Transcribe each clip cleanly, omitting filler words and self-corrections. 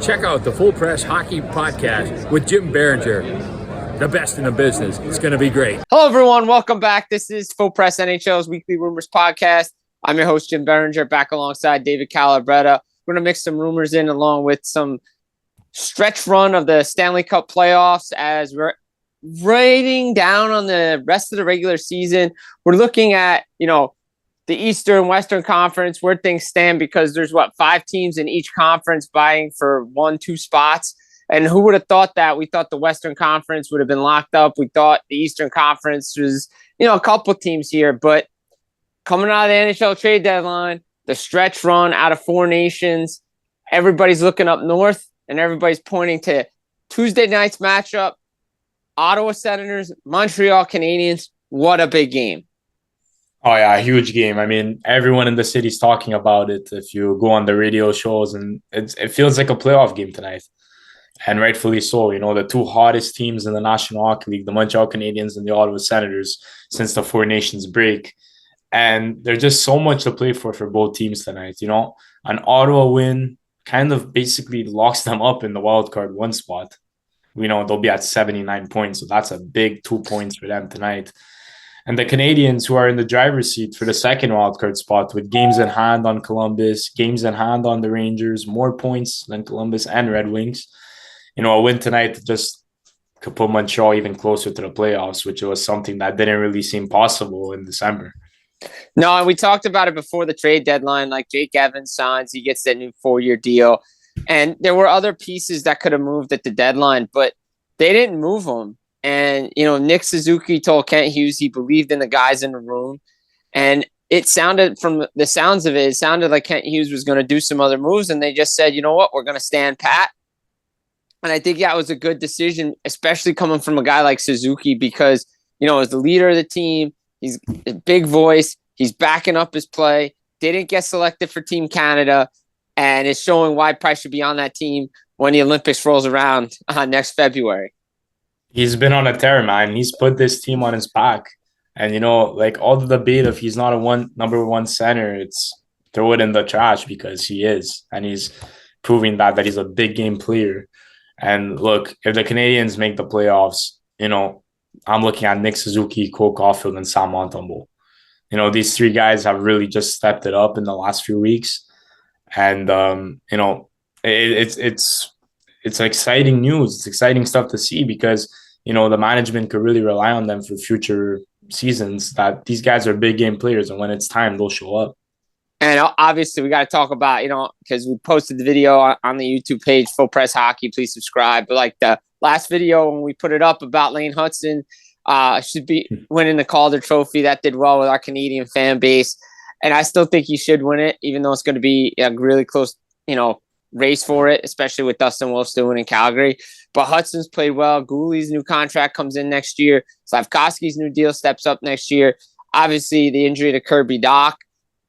Check out the Full Press Hockey Podcast with Jim Biringer, the best in the business. It's going to be great. Hello, everyone. Welcome back. This is Full Press NHL's Weekly Rumors Podcast. I'm your host, Jim Biringer, back alongside David Calabretta. We're going to mix some rumors in along with some stretch run of the Stanley Cup playoffs as we're rating down on the rest of the regular season. We're looking at, the Eastern Western Conference, where things stand, because there's 5 teams in each conference vying for 1-2 spots. And who would have thought that? We thought the Western Conference would have been locked up. We thought the Eastern Conference was, a couple of teams here. But coming out of the NHL trade deadline, the stretch run out of 4 nations, everybody's looking up north and everybody's pointing to Tuesday night's matchup. Ottawa Senators, Montreal Canadiens. What a big game. Oh, yeah, huge game. I mean, everyone in the city's talking about it. If you go on the radio shows, and it feels like a playoff game tonight. And rightfully so. The 2 hottest teams in the National Hockey League, the Montreal Canadiens and the Ottawa Senators, since the 4 nations break. And there's just so much to play for both teams tonight. An Ottawa win kind of basically locks them up in the wildcard 1 spot. They'll be at 79 points, so that's a big 2 points for them tonight. And the Canadiens, who are in the driver's seat for the second wildcard spot with games in hand on Columbus, games in hand on the Rangers, more points than Columbus and Red Wings. A win tonight just could put Montreal even closer to the playoffs, which was something that didn't really seem possible in December. No, and we talked about it before the trade deadline. Like Jake Evans signs, he gets that new 4-year deal. And there were other pieces that could have moved at the deadline, but they didn't move them. And, Nick Suzuki told Kent Hughes he believed in the guys in the room. And it sounded, from the sounds of it sounded like Kent Hughes was going to do some other moves. And they just said, you know what, we're going to stand pat. And I think that was a good decision, especially coming from a guy like Suzuki, because, as the leader of the team, he's a big voice. He's backing up his play. Didn't get selected for Team Canada. And it's showing why Price should be on that team when the Olympics rolls around next February. He's been on a tear, man. He's put this team on his back. And, all the debate if he's not a number 1 center, it's throw it in the trash, because he is. And he's proving that he's a big game player. And look, if the Canadiens make the playoffs, I'm looking at Nick Suzuki, Cole Caulfield, and Sam Montembeault. These 3 guys have really just stepped it up in the last few weeks. And, it's exciting news. It's exciting stuff to see, because, the management could really rely on them for future seasons, that these guys are big game players. And when it's time, they'll show up. And obviously we got to talk about, because we posted the video on the YouTube page, Full Press Hockey, please subscribe. But like the last video, when we put it up about Lane Hutson, should be winning the Calder Trophy. That did well with our Canadian fan base. And I still think he should win it, even though it's going to be a really close, race for it, especially with Dustin Wolf still winning Calgary. But Hudson's played well. Gooley's new contract comes in next year. Slavkovsky's new deal steps up next year. Obviously, the injury to Kirby Dach.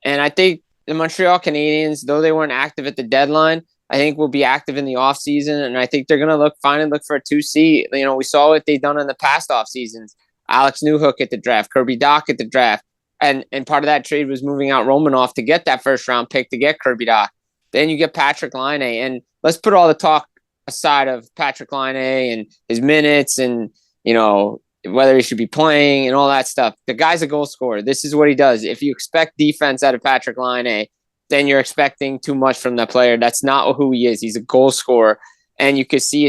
And I think the Montreal Canadiens, though they weren't active at the deadline, I think will be active in the offseason. And I think they're going to look for a 2C. We saw what they've done in the past off seasons. Alex Newhook at the draft, Kirby Dach at the draft. And part of that trade was moving out Romanoff to get that first-round pick to get Kirby Dach. Then you get Patrick Laine. And let's put all the talk aside of Patrick Laine and his minutes and, whether he should be playing and all that stuff. The guy's a goal scorer. This is what he does. If you expect defense out of Patrick Laine, then you're expecting too much from that player. That's not who he is. He's a goal scorer. And you can see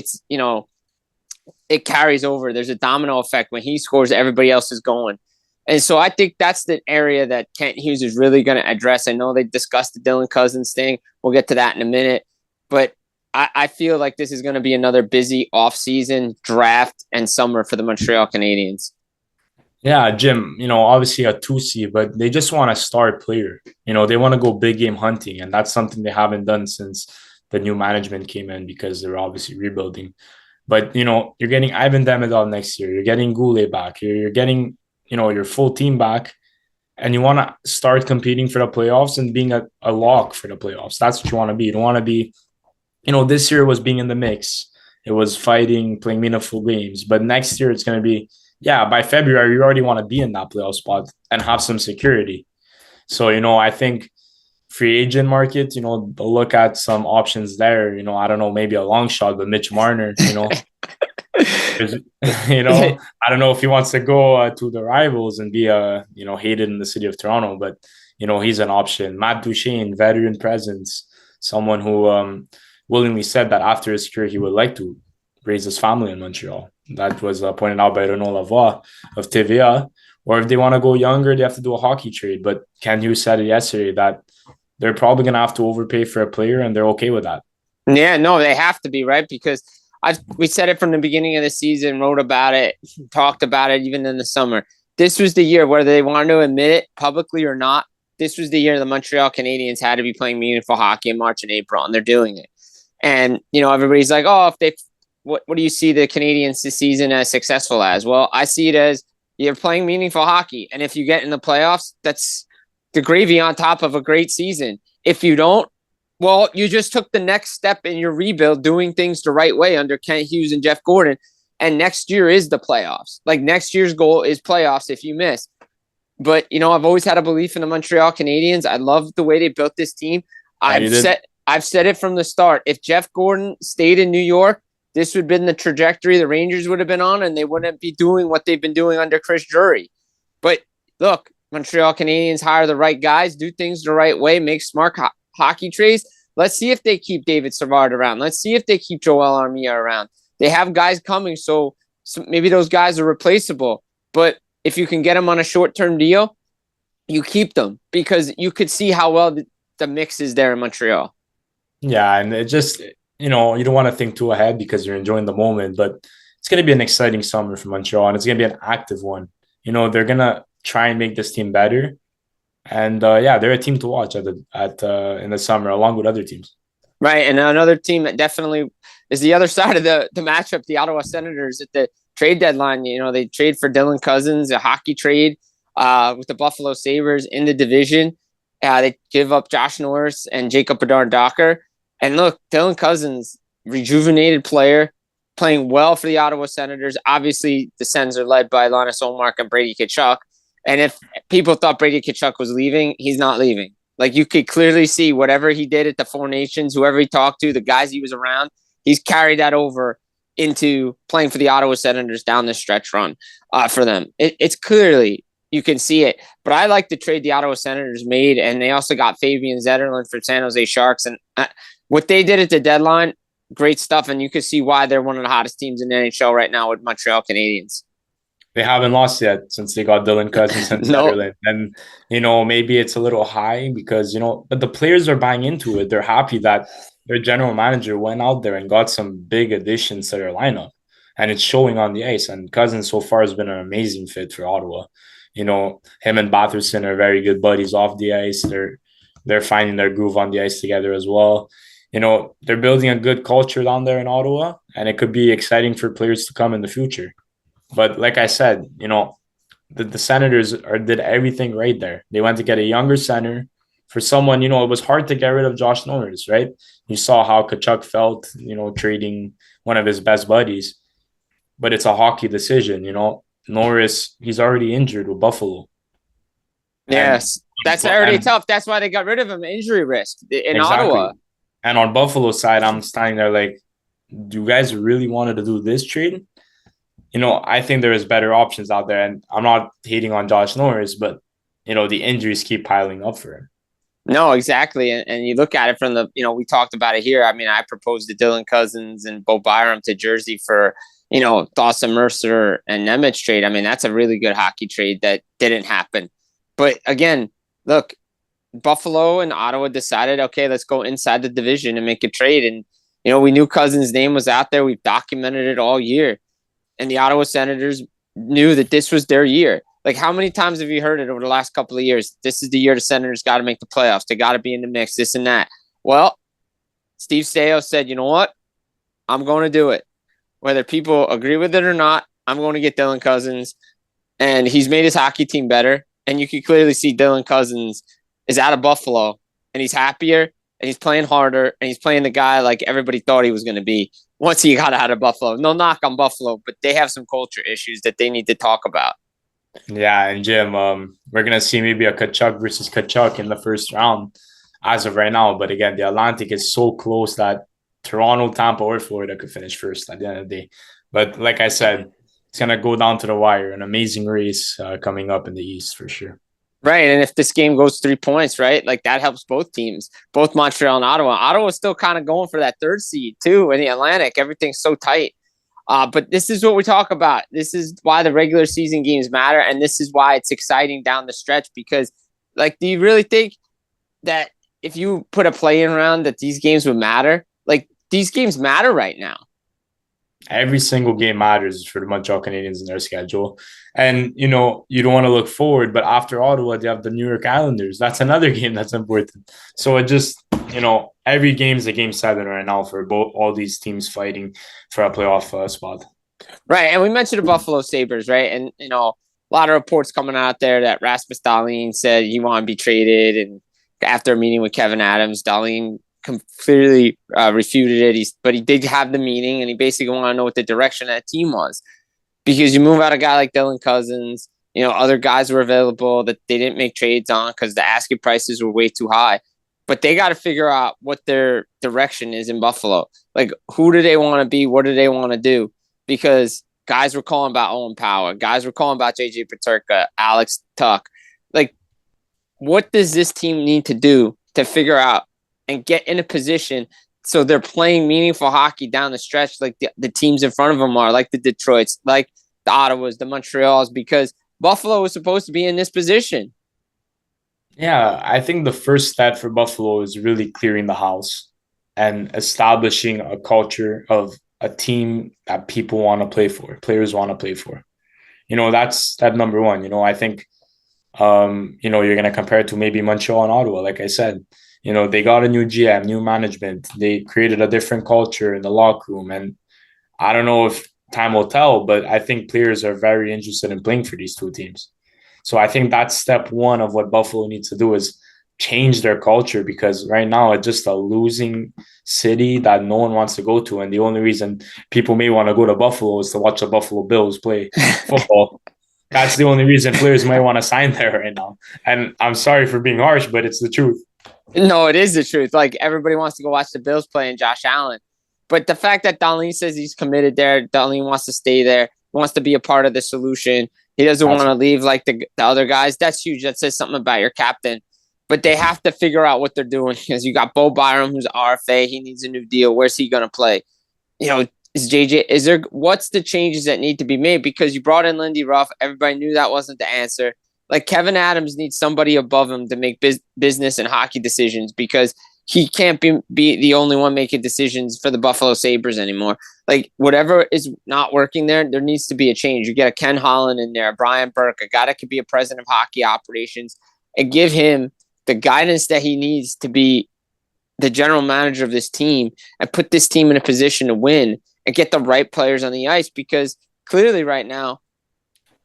it carries over. There's a domino effect. When he scores, everybody else is going. And so I think that's the area that Kent Hughes is really going to address. I know they discussed the Dylan Cozens thing. We'll get to that in a minute. But I feel like this is going to be another busy offseason, draft, and summer for the Montreal Canadiens. Yeah, Jim, obviously a 2C, but they just want a star player. They want to go big game hunting, and that's something they haven't done since the new management came in, because they're obviously rebuilding. But, you're getting Ivan Demidov next year. You're getting Goulet back. You're getting, your full team back, and you want to start competing for the playoffs and being a lock for the playoffs. That's what you want to be. You don't want to be, this year was being in the mix. It was fighting, playing meaningful games. But next year it's going to be, by February, you already want to be in that playoff spot and have some security. So, I think free agent market, they'll look at some options there. I don't know, maybe a long shot, but Mitch Marner, is, I don't know if he wants to go to the rivals and be hated in the city of Toronto, but he's an option. Matt Duchene, veteran presence, someone who willingly said that after his career he would like to raise his family in Montreal. That was pointed out by Renaud Lavoie of TVA. Or if they want to go younger, they have to do a hockey trade. But Ken Hughes said it yesterday that they're probably going to have to overpay for a player, and they're okay with that. Yeah, no, they have to be, right? Because we said it from the beginning of the season, wrote about it, talked about it even in the summer. This was the year, whether they wanted to admit it publicly or not, this was the year the Montreal Canadiens had to be playing meaningful hockey in March and April, and they're doing it. And, everybody's like, oh, if they what do you see the Canadiens this season as successful as? Well, I see it as you're playing meaningful hockey. And if you get in the playoffs, that's the gravy on top of a great season. If you don't, well, you just took the next step in your rebuild, doing things the right way under Kent Hughes and Jeff Gordon. And next year is the playoffs. Like next year's goal is playoffs if you miss. But, I've always had a belief in the Montreal Canadiens. I love the way they built this team. I've said it from the start. If Jeff Gordon stayed in New York, this would have been the trajectory the Rangers would have been on, and they wouldn't be doing what they've been doing under Chris Drury. But look, Montreal Canadiens hire the right guys, do things the right way, make smart hockey trades. Let's see if they keep David Savard around. Let's see if they keep Joel Armia around. They have guys coming, so maybe those guys are replaceable. But if you can get them on a short-term deal, you keep them because you could see how well the mix is there in Montreal. Yeah, and it just – you don't want to think too ahead because you're enjoying the moment, but it's going to be an exciting summer for Montreal, and it's going to be an active one. They're going to try and make this team better. And they're a team to watch in the summer along with other teams. Right. And another team that definitely is the other side of the matchup, the Ottawa Senators at the trade deadline. They trade for Dylan Cozens, a hockey trade with the Buffalo Sabres in the division. They give up Josh Norris and Jacob Bedard-Docker. And look, Dylan Cozens, rejuvenated player, playing well for the Ottawa Senators. Obviously, the Sens are led by Linus Ullmark and Brady Tkachuk. And if people thought Brady Tkachuk was leaving, he's not leaving. Like, you could clearly see whatever he did at the Four Nations, whoever he talked to, the guys he was around, he's carried that over into playing for the Ottawa Senators down the stretch run for them. It's clearly, you can see it. But I like the trade the Ottawa Senators made, and they also got Fabian Zetterlund for San Jose Sharks. And what they did at the deadline, great stuff, and you can see why they're one of the hottest teams in the NHL right now with Montreal Canadiens. They haven't lost yet since they got Dylan Cozens and Zetterlund. And, maybe it's a little high because, but the players are buying into it. They're happy that their general manager went out there and got some big additions to their lineup. And it's showing on the ice. And Cozens so far has been an amazing fit for Ottawa. Him and Batherson are very good buddies off the ice. They're finding their groove on the ice together as well. They're building a good culture down there in Ottawa, and it could be exciting for players to come in the future. But like I said, the Senators did everything right there. They went to get a younger center for someone, it was hard to get rid of Josh Norris, right? You saw how Tkachuk felt, trading one of his best buddies. But it's a hockey decision, Norris, he's already injured with Buffalo. Yes, that's already tough. That's why they got rid of him, injury risk in Ottawa. And on Buffalo's side, I'm standing there like, do you guys really wanted to do this trade? I think there is better options out there. And I'm not hating on Josh Norris, but, the injuries keep piling up for him. No, exactly. And you look at it from the, we talked about it here. I mean, I proposed to Dylan Cozens and Bo Byram to Jersey for, Dawson Mercer and Nemec trade. I mean, that's a really good hockey trade that didn't happen. But again, look, Buffalo and Ottawa decided, okay, let's go inside the division and make a trade. And, we knew Cozens' name was out there. We've documented it all year. And the Ottawa Senators knew that this was their year. Like, how many times have you heard it over the last couple of years? This is the year the Senators got to make the playoffs. They got to be in the mix, this and that. Well, Steve Staios said, you know what? I'm going to do it. Whether people agree with it or not, I'm going to get Dylan Cozens. And he's made his hockey team better. And you can clearly see Dylan Cozens is out of Buffalo, and he's happier, and he's playing harder, and he's playing the guy like everybody thought he was going to be once he got out of Buffalo. No knock on Buffalo, but they have some culture issues that they need to talk about. Yeah, and Jim, we're going to see maybe a Tkachuk versus Tkachuk in the first round. as of right now. But again, the Atlantic is so close that Toronto, Tampa, or Florida could finish first at the end of the day. But like I said, it's going to go down to the wire. An amazing race coming up in the East for sure. Right. And if this game goes 3 points, right, like that helps both teams, both Montreal and Ottawa. Ottawa's still kind of going for that third seed too in the Atlantic. Everything's so tight. But this is what we talk about. This is why the regular season games matter. And this is why it's exciting down the stretch because, like, do you really think that if you put a play-in round that these games would matter? Like, these games matter right now. Every single game matters for the Montreal Canadiens in their schedule. And, you know, you don't want to look forward, but after Ottawa, they have the New York Islanders. That's another game that's important. So it just, you know, every game is a game 7 right now for both all these teams fighting for a playoff spot. Right. And we mentioned the Buffalo Sabres, right? And, you know, a lot of reports coming out there that Rasmus Dahlin said he wanted to be traded. And after a meeting with Kevin Adams, Dahlin clearly refuted it. But he did have the meeting, and he basically wanted to know what the direction of that team was. Because you move out a guy like Dylan Cozens, you know, other guys were available that they didn't make trades on because the asking prices were way too high. But they got to figure out what their direction is in Buffalo. Like, who do they want to be? What do they want to do? Because guys were calling about Owen Power. Guys were calling about JJ Peterka, Alex Tuck. Like, what does this team need to do to figure out and get in a position so they're playing meaningful hockey down the stretch like the teams in front of them are, like the Detroits, like the Ottawas, the Montreals, because Buffalo was supposed to be in this position. Yeah, I think the first step for Buffalo is really clearing the house and establishing a culture of a team that people want to play for, players want to play for. You know, that's step number one. You know, I think, you know, you're going to compare it to maybe Montreal and Ottawa. Like I said, you know, they got a new GM, new management. They created a different culture in the locker room. And I don't know if time will tell, but I think players are very interested in playing for these two teams. So I think that's step one of what Buffalo needs to do is change their culture, because right now it's just a losing city that no one wants to go to. And the only reason people may want to go to Buffalo is to watch the Buffalo Bills play football. That's the only reason players might want to sign there right now. And I'm sorry for being harsh, but it's the truth. No, it is the truth. Like, everybody wants to go watch the Bills play and Josh Allen. But the fact that Dahlin says he's committed there, Dahlin wants to stay there, wants to be a part of the solution. He doesn't want to leave like the other guys. That's huge. That says something about your captain. But they have to figure out what they're doing, because you got Bo Byram, who's RFA. He needs a new deal. Where's he going to play? You know, what's the changes that need to be made? Because you brought in Lindy Ruff. Everybody knew that wasn't the answer. Like, Kevin Adams needs somebody above him to make business and hockey decisions, because he can't be the only one making decisions for the Buffalo Sabres anymore. Like, whatever is not working there needs to be a change. You get a Ken Holland in there, a Brian Burke, a guy that could be a president of hockey operations, and give him the guidance that he needs to be the general manager of this team and put this team in a position to win and get the right players on the ice. Because clearly right now,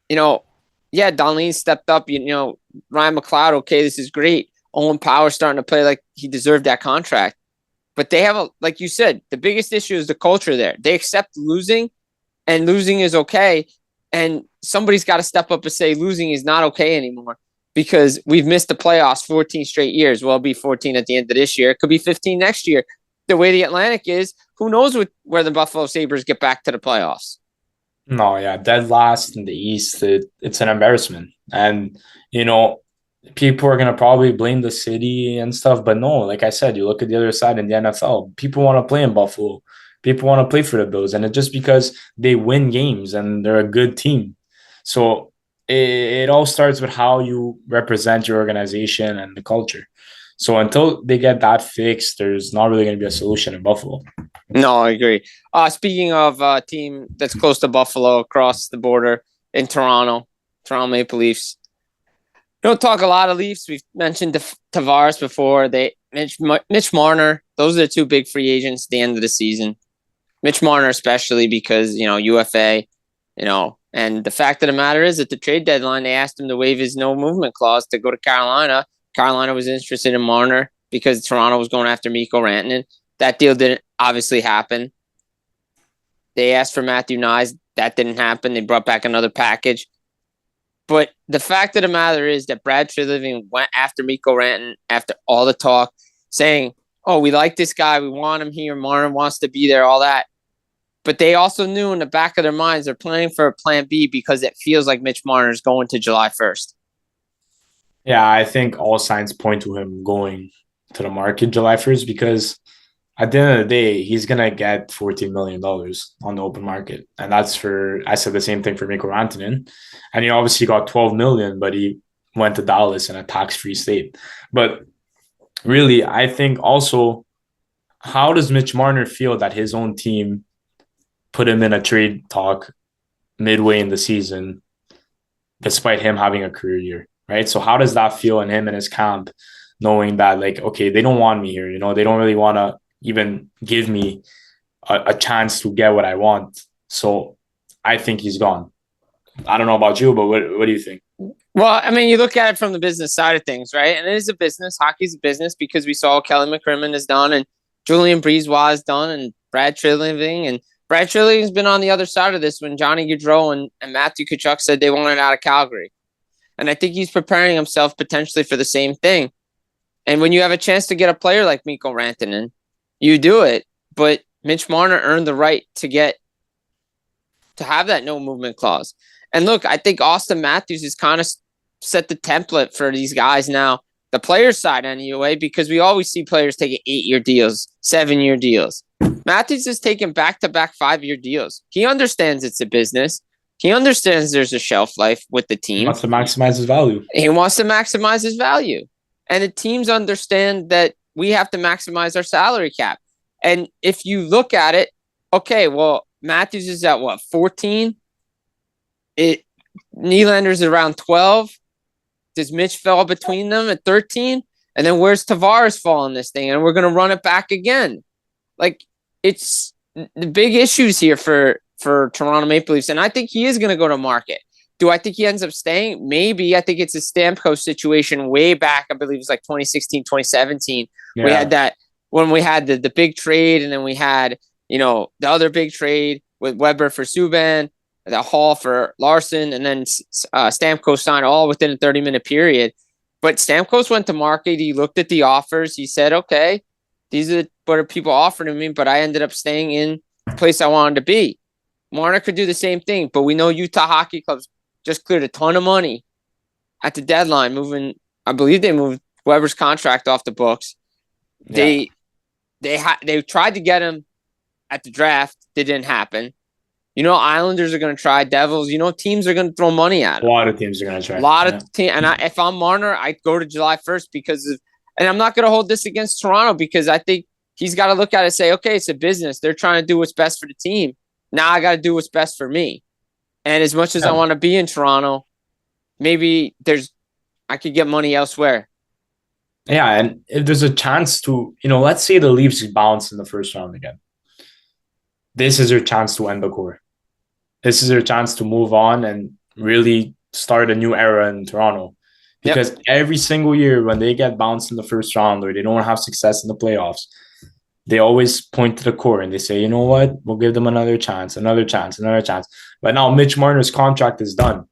you know, yeah, Dahlin stepped up. You know, Ryan McLeod, okay, this is great. Owen Power starting to play like he deserved that contract. But they have, like you said, the biggest issue is the culture there. They accept losing, and losing is okay. And somebody's got to step up and say losing is not okay anymore, because we've missed the playoffs 14 straight years. Well, it'll be 14 at the end of this year. It could be 15 next year. The way the Atlantic is, who knows where the Buffalo Sabres get back to the playoffs. No, yeah, dead last in the East, it's an embarrassment. And, you know, people are going to probably blame the city and stuff, but no, like I said, you look at the other side in the NFL, people want to play in Buffalo. People want to play for the Bills, and it's just because they win games and they're a good team. So it all starts with how you represent your organization and the culture. So until they get that fixed, there's not really going to be a solution in Buffalo. No, I agree. Speaking of a team that's close to Buffalo, across the border in Toronto Maple Leafs. Don't talk a lot of Leafs. We've mentioned Tavares before. Mitch Marner. Those are the two big free agents at the end of the season. Mitch Marner especially because, you know, UFA, you know, and the fact of the matter is at the trade deadline, they asked him to waive his no movement clause to go to Carolina. Carolina was interested in Marner because Toronto was going after Mikko Rantanen. That deal didn't obviously happen. They asked for Matthew Nyes. That didn't happen. They brought back another package. But the fact of the matter is that Brad Treliving went after Mikko Rantanen after all the talk. saying, oh, we like this guy. We want him here. Marner wants to be there, all that. But they also knew in the back of their minds they're planning for a plan B because it feels like Mitch Marner is going to July 1st. Yeah, I think all signs point to him going to the market July 1st because at the end of the day, he's going to get $14 million on the open market. And that's for, I said the same thing for Mikko Rantanen. And he obviously got $12 million, but he went to Dallas in a tax-free state. But really, I think also, how does Mitch Marner feel that his own team put him in a trade talk midway in the season, despite him having a career year, right? So how does that feel in him and his camp, knowing that, like, okay, they don't want me here, they don't really want to even give me a chance to get what I want. So I think he's gone. I don't know about you, but what do you think? Well, I mean, you look at it from the business side of things, right? And it is a business. Hockey's a business because we saw Kelly McCrimmon has done and Julian Breezewa has done and Brad Treliving. And Brad Treliving's been on the other side of this when Johnny Gaudreau and Matthew Tkachuk said they wanted out of Calgary. And I think he's preparing himself potentially for the same thing. And when you have a chance to get a player like Mikko Rantanen, you do it. But Mitch Marner earned the right to have that no movement clause. And look, I think Austin Matthews has kind of set the template for these guys now, the players' side anyway, because we always see players taking 8-year deals, 7-year deals. Matthews is taking back-to-back 5-year deals. He understands it's a business. He understands there's a shelf life with the team. He wants to maximize his value. He wants to maximize his value. And the teams understand that we have to maximize our salary cap. And if you look at it, okay, well, Matthews is at what, 14? Nylander's around 12. Does Mitch fall between them at 13? And then where's Tavares fall in this thing? And we're going to run it back again. Like, it's the big issues here for Toronto Maple Leafs. And I think he is going to go to market. Do I think he ends up staying? Maybe. I think it's a Stamkos situation way back. I believe it was like 2016, 2017. Yeah. We had that when we had the big trade, and then we had, the other big trade with Weber for Subban, the Hall for Larson, and then Stamkos signed all within a 30-minute period. But Stamkos went to market. He looked at the offers. He said, okay, these are what are people offering me, but I ended up staying in the place I wanted to be. Marner could do the same thing, but we know Utah Hockey Clubs just cleared a ton of money at the deadline, I believe they moved Weber's contract off the books. Yeah. They tried to get him at the draft. It didn't happen. Islanders are going to try. Devils. Teams are going to throw money at him. A lot of teams are going to try. A lot of teams. And if I'm Marner, I'd go to July 1st because of. And I'm not going to hold this against Toronto because I think he's got to look at it and say, okay, it's a business. They're trying to do what's best for the team. Now I got to do what's best for me. And as much as I want to be in Toronto, maybe I could get money elsewhere. Yeah, and if there's a chance to, let's say the Leafs bounce in the first round again. This is your chance to end the core. This is your chance to move on and really start a new era in Toronto. Because every single year when they get bounced in the first round or they don't have success in the playoffs, they always point to the core and they say, you know what, we'll give them another chance. But now Mitch Marner's contract is done.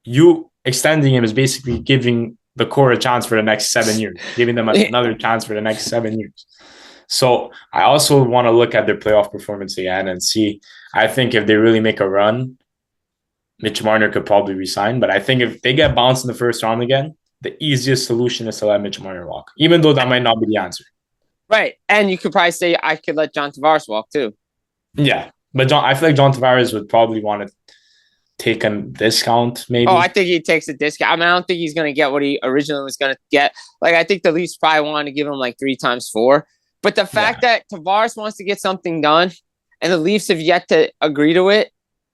You extending him is basically giving the core a chance for the next 7 years, giving them another chance for the next 7 years. So I also want to look at their playoff performance again and see. I think if they really make a run, Mitch Marner could probably resign. But I think if they get bounced in the first round again, the easiest solution is to let Mitch Marner walk, even though that might not be the answer. Right. And you could probably say I could let John Tavares walk too. Yeah. But I feel like John Tavares would probably want to take a discount, maybe. Oh, I think he takes a discount. I mean, I don't think he's going to get what he originally was going to get. Like, I think the Leafs probably wanted to give him like 3 times 4. But the fact that Tavares wants to get something done and the Leafs have yet to agree to it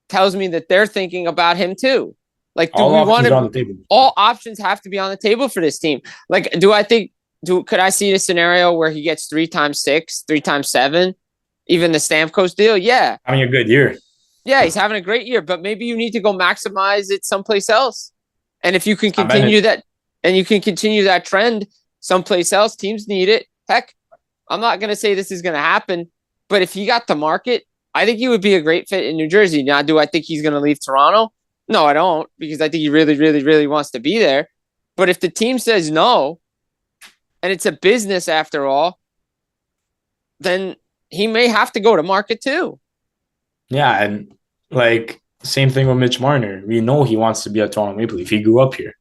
tells me that they're thinking about him too. Like, do we want to? All options have to be on the table for this team. Like, could I see a scenario where he gets 3 times 6, 3 times 7, even the Stamkos deal? Yeah. Having a good year. Yeah, he's having a great year, but maybe you need to go maximize it someplace else. And if you can continue that trend someplace else, teams need it. Heck, I'm not going to say this is going to happen, but if he got to market, I think he would be a great fit in New Jersey. Now, do I think he's going to leave Toronto? No, I don't, because I think he really, really, really wants to be there. But if the team says no, and it's a business after all, then he may have to go to market too. Yeah, and like same thing with Mitch Marner. We know he wants to be a Toronto Maple Leaf. He grew up here.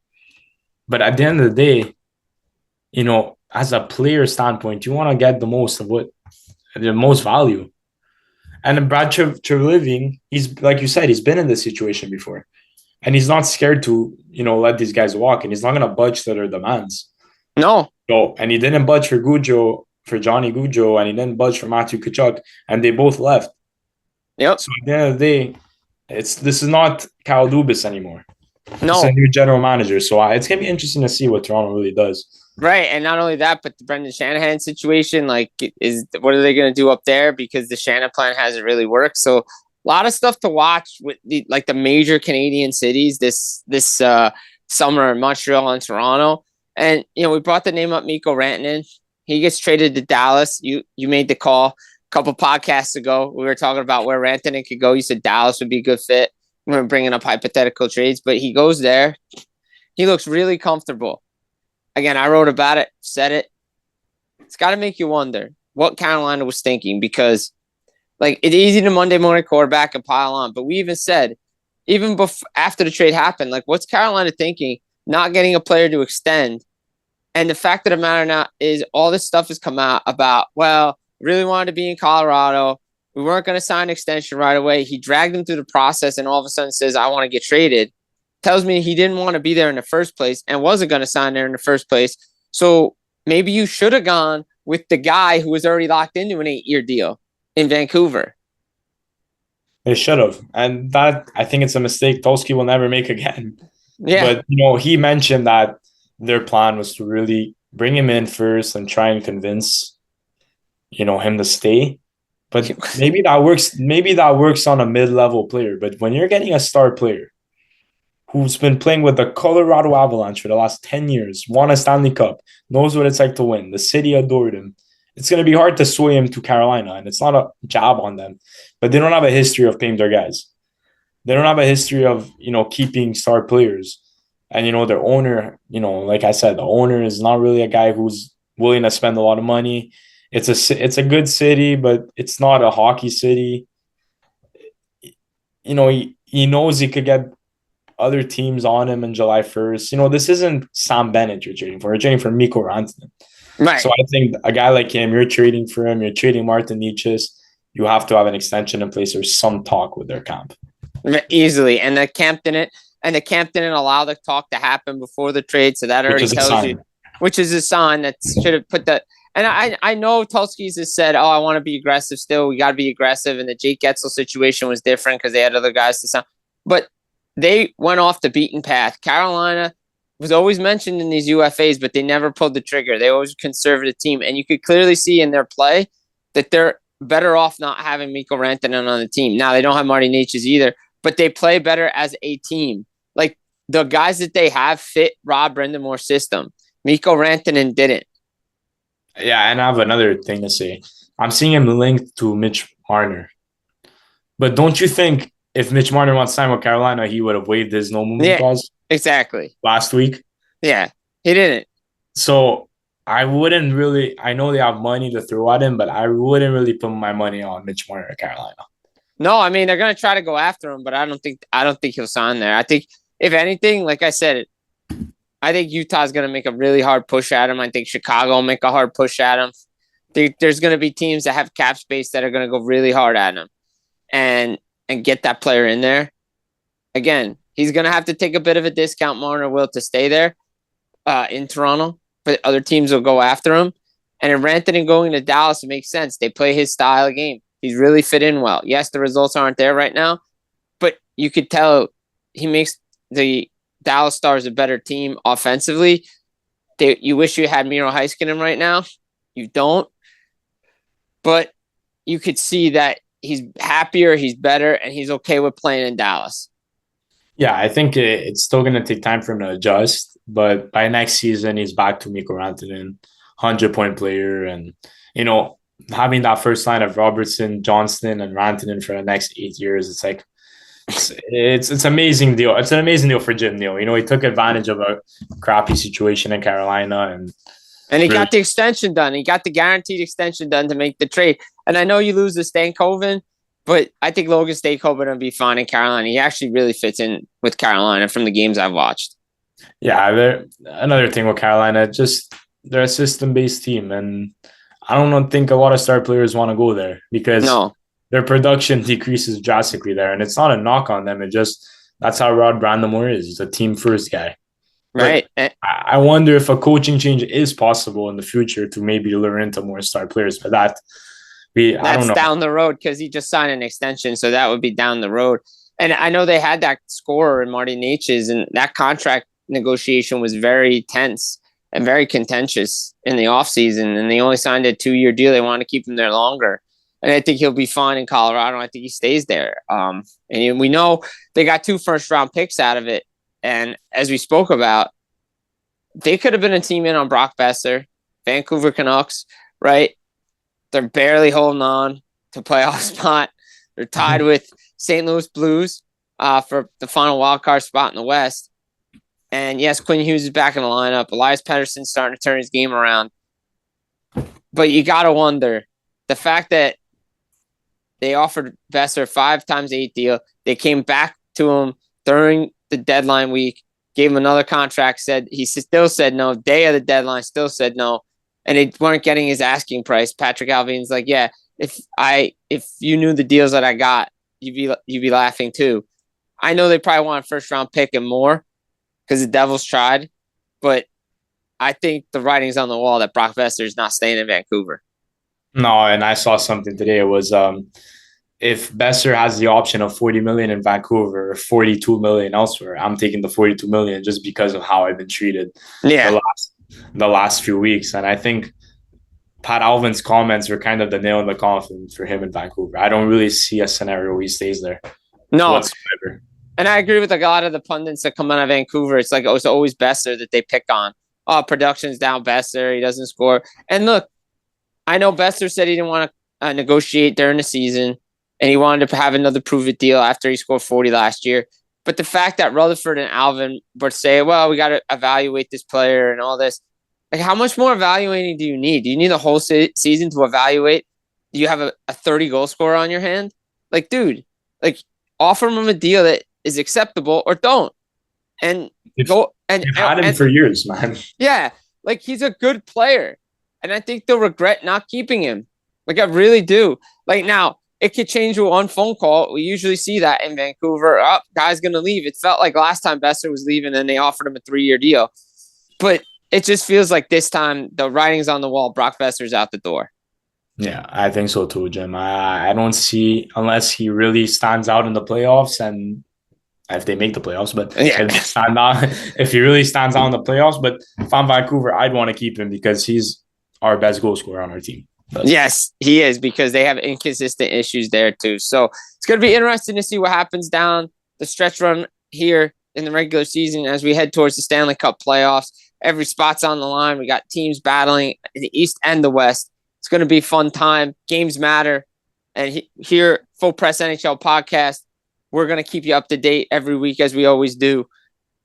But at the end of the day, as a player standpoint, you want to get the most value. And Brad Treliving, he's like you said, he's been in this situation before. And he's not scared to, let these guys walk. And he's not going to budge to their demands. No. So, and he didn't budge for Johnny Goujo, and he didn't budge for Matthew Tkachuk, and they both left. Yep. So at the end of the day, this is not Kyle Dubas anymore. No. It's a new general manager. So it's going to be interesting to see what Toronto really does. Right. And not only that, but the Brendan Shanahan situation, what are they going to do up there? Because the Shanahan plan hasn't really worked. So a lot of stuff to watch with the major Canadian cities this summer in Montreal and Toronto. And, we brought the name up, Mikko Rantanen. He gets traded to Dallas. You made the call a couple podcasts ago. We were talking about where Rantanen could go. You said Dallas would be a good fit. We were bringing up hypothetical trades, but he goes there. He looks really comfortable. Again, I wrote about it, said it. It's got to make you wonder what Carolina was thinking, because it's easy to Monday morning quarterback and pile on. But we even said, even after the trade happened, what's Carolina thinking? Not getting a player to extend. And the fact of the matter now is all this stuff has come out about, really wanted to be in Colorado. We weren't going to sign an extension right away. He dragged him through the process and all of a sudden says, I want to get traded. Tells me he didn't want to be there in the first place and wasn't going to sign there in the first place. So maybe you should have gone with the guy who was already locked into an 8-year deal in Vancouver. They should have. And that, I think it's a mistake Tulsky will never make again. Yeah. But, he mentioned that their plan was to really bring him in first and try and convince, him to stay. But maybe that works. Maybe that works on a mid-level player. But when you're getting a star player who's been playing with the Colorado Avalanche for the last 10 years, won a Stanley Cup, knows what it's like to win, the city adored him, it's going to be hard to sway him to Carolina. And it's not a job on them. But they don't have a history of paying their guys. They don't have a history of, keeping star players. And, their owner, like I said, the owner is not really a guy who's willing to spend a lot of money. It's a good city, but it's not a hockey city. He knows he could get other teams on him in July 1st. This isn't Sam Bennett you're trading for. You're trading for Mikko Rantanen. Right. So I think a guy like him, you're trading for him. You're trading Martin Nichis. You have to have an extension in place or some talk with their camp. Easily. And the camp didn't allow the talk to happen before the trade. So that already tells you, which is a sign that should have put that. And I know Tulsky's has said, I want to be aggressive still. We got to be aggressive. And the Jake Getzel situation was different because they had other guys to sign. But they went off the beaten path. Carolina was always mentioned in these UFAs, but they never pulled the trigger. They always a conservative team. And you could clearly see in their play that they're better off not having Mikko Rantanen on the team. Now, they don't have Marty Necas either, but they play better as a team. The guys that they have fit Rob Brendamore's system. Mikko Rantanen didn't. Yeah, and I have another thing to say. I'm seeing him linked to Mitch Marner. But don't you think if Mitch Marner wants to sign with Carolina, he would have waived his no movement clause? Exactly. Last week? Yeah, he didn't. So I wouldn't really – I know they have money to throw at him, but I wouldn't really put my money on Mitch Marner at Carolina. No, I mean, they're going to try to go after him, but I don't think he'll sign there. I think, if anything, like I said, I think Utah's going to make a really hard push at him. I think Chicago will make a hard push at him. There's going to be teams that have cap space that are going to go really hard at him and get that player in there. Again, he's going to have to take a bit of a discount, Marner will, to stay there in Toronto, but other teams will go after him. And in Rantanen going to Dallas, it makes sense. They play his style of game. He's really fit in well. Yes, the results aren't there right now, but you could tell he makes the Dallas Stars a better team offensively. You wish you had Miro Heiskanen right now. You don't. But you could see that he's happier, he's better, and he's okay with playing in Dallas. Yeah, I think it's still going to take time for him to adjust. But by next season, he's back to Mikko Rantanen, 100-point player. And, having that first line of Robertson, Johnston, and Rantanen for the next 8 years, it's like, it's an amazing deal. It's an amazing deal for Jim Neal. He took advantage of a crappy situation in Carolina, and And he got the extension done. He got the guaranteed extension done to make the trade. And I know you lose the Stankoven, but I think Logan Stankoven will be fine in Carolina. He actually really fits in with Carolina from the games I've watched. Yeah, another thing with Carolina, just they're a system-based team, and I don't think a lot of star players want to go there because their production decreases drastically there, and it's not a knock on them. That's how Rod Brandamore is. He's a team-first guy. Right. But I wonder if a coaching change is possible in the future to maybe lure into more star players, but I don't know. Down the road because he just signed an extension, so that would be down the road. And I know they had that scorer in Marty Natchez, and that contract negotiation was very tense and very contentious in the offseason, and they only signed a 2-year deal. They want to keep him there longer. And I think he'll be fine in Colorado. I think he stays there. And we know they got 2 first-round picks out of it. And as we spoke about, they could have been a team in on Brock Boeser, Vancouver Canucks, right? They're barely holding on to playoff spot. They're tied with St. Louis Blues for the final wildcard spot in the West. And yes, Quinn Hughes is back in the lineup. Elias Pettersson's starting to turn his game around. But you got to wonder, the fact that they offered Boeser 5x8 deal, they came back to him during the deadline week, gave him another contract, he still said no. Day of the deadline, still said no. And they weren't getting his asking price. Patrick Allvin's like, yeah, if you knew the deals that I got, you'd be laughing too. I know they probably want a first round pick and more because the Devils tried, but I think the writing's on the wall that Brock Boeser is not staying in Vancouver. No, and I saw something today. It was if Boeser has the option of $40 million in Vancouver or $42 million elsewhere, I'm taking the $42 million just because of how I've been treated the last few weeks. And I think Pat Alvin's comments were kind of the nail in the coffin for him in Vancouver. I don't really see a scenario where he stays there. No. Whatsoever. And I agree with a lot of the pundits that come out of Vancouver. It's like, it's always Boeser that they pick on. Oh, production's down Boeser. He doesn't score. And look, I know Boeser said he didn't want to negotiate during the season, and he wanted to have another prove-it deal after he scored 40 last year. But the fact that Rutherford and Alvin were saying, well, we got to evaluate this player and all this, like, how much more evaluating do you need? Do you need the whole season to evaluate? Do you have a 30-goal scorer on your hand? Like, dude, like, offer him a deal that is acceptable or don't. And go and you've had him for years, man. Yeah, like, he's a good player. And I think they'll regret not keeping him. Like, I really do. Like, now, it could change with one phone call. We usually see that in Vancouver. Oh, guy's going to leave. It felt like last time Boeser was leaving and they offered him a 3-year deal. But it just feels like this time the writing's on the wall. Brock Boeser's out the door. Yeah, I think so too, Jim. I don't see, unless he really stands out in the playoffs, and if they make the playoffs, but if he really stands out in the playoffs. But if I'm Vancouver, I'd want to keep him because he's our best goal scorer on our team. But yes, he is, because they have inconsistent issues there too. So it's going to be interesting to see what happens down the stretch run here in the regular season as we head towards the Stanley Cup playoffs. Every spot's on the line. We got teams battling in the East and the West. It's going to be a fun time. Games matter. And here, Full Press NHL Podcast, we're going to keep you up to date every week as we always do.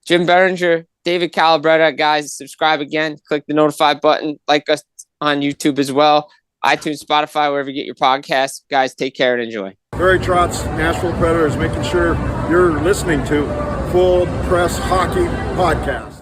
Jim Biringer, David Calabretta, guys, subscribe again. Click the notify button. Like us on YouTube as well. iTunes, Spotify, wherever you get your podcasts. Guys, take care and enjoy. Barry Trotz, Nashville Predators, making sure you're listening to Full Press Hockey Podcast.